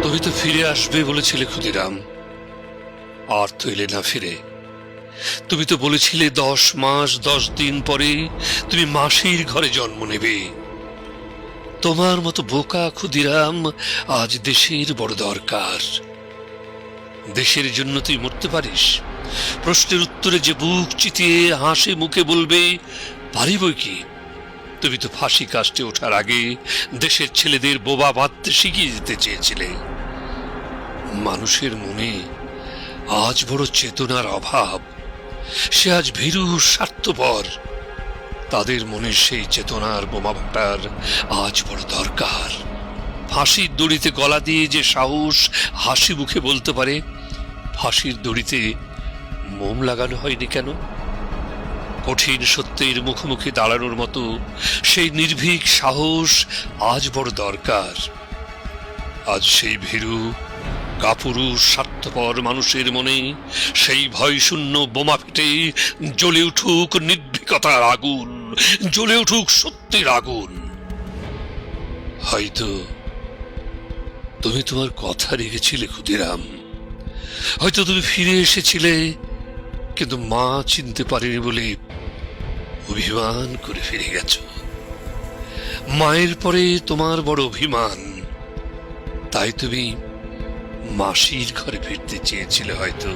তুমি তো ফিরে আসবে বলেছিলে ক্ষুদিরাম, আর তো এলে না ফিরে। তুমি তো বলেছিলে 10 মাস 10 দিন পরে তুমি মাসির ঘরে জন্ম নেবে। তোমার মতো বোকা ক্ষুদিরাম আজ দেশের বড় দরকার। দেশের জন্য তুই মরতে পারিস? প্রশ্নের উত্তরে যে বুক চিতিয়ে হাসি মুখে বলবে পারি বই কি। তুমি তো ফাঁসি কাস্টে ওঠার আগে দেশের ছেলেদের বোবা বাঁধতে শিখিয়ে দিতে চেয়েছিলে। মানুষের মনে আজ বড় চেতনার অভাব। সে আজ ভীরু স্বার্থপর। তাদের মনে সেই চেতনার বোমা ভাটার আজ বড় দরকার। ফাঁসির দড়িতে গলা দিয়ে যে সাহস হাসি মুখে বলতে পারে ফাঁসির দড়িতে মোম লাগানো হয়নি কেন, কঠিন সত্যের মুখোমুখি দাঁড়ানোর মতো সেই নির্ভীক সাহস আজ বড় দরকার। আজ সেই ভীরু কাপুরুষ স্বার্থপর মানুষের মনে সেই ভয় শূন্য বোমা ফেটে জ্বলে উঠুক নির্ভীকতার আগুন, জ্বলে উঠুক সত্যের আগুন। হয়তো তুমি তোমার কথা রেখেছিলে ক্ষুদিরাম, হয়তো তুমি ফিরে এসেছিলে, কিন্তু মা চিনতে পারেনি বলে অভিমান করে ফিরে গেছ। মায়ের পরে তোমার বড় অভিমান, তাই তুমি মাসির ঘরে ফিরতে চেয়েছিলে। হয়তো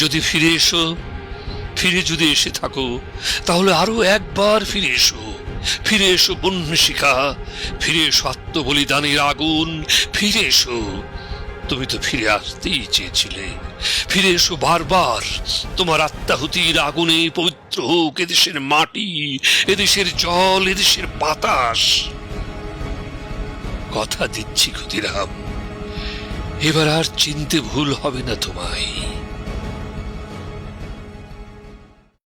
যদি ফিরে এসো, ফিরে যদি এসে থাকো, তাহলে আরো একবার ফিরে এসো। ফিরে এসো বন্যশিখা, ফিরে এসো আত্মবলিদানের আগুন, ফিরে এসো। তুমি তো ফিরে আসতেই চেয়েছিলে। ফিরে এসো বারবার। তোমার আত্মাহুতির আগুনে পবিত্র হোক এদেশের মাটি, এদেশের জল, এদেশের বাতাস। কথা দিচ্ছি ক্ষুদিরাম, এবার আর চিনতে ভুল হবে না তোমায়।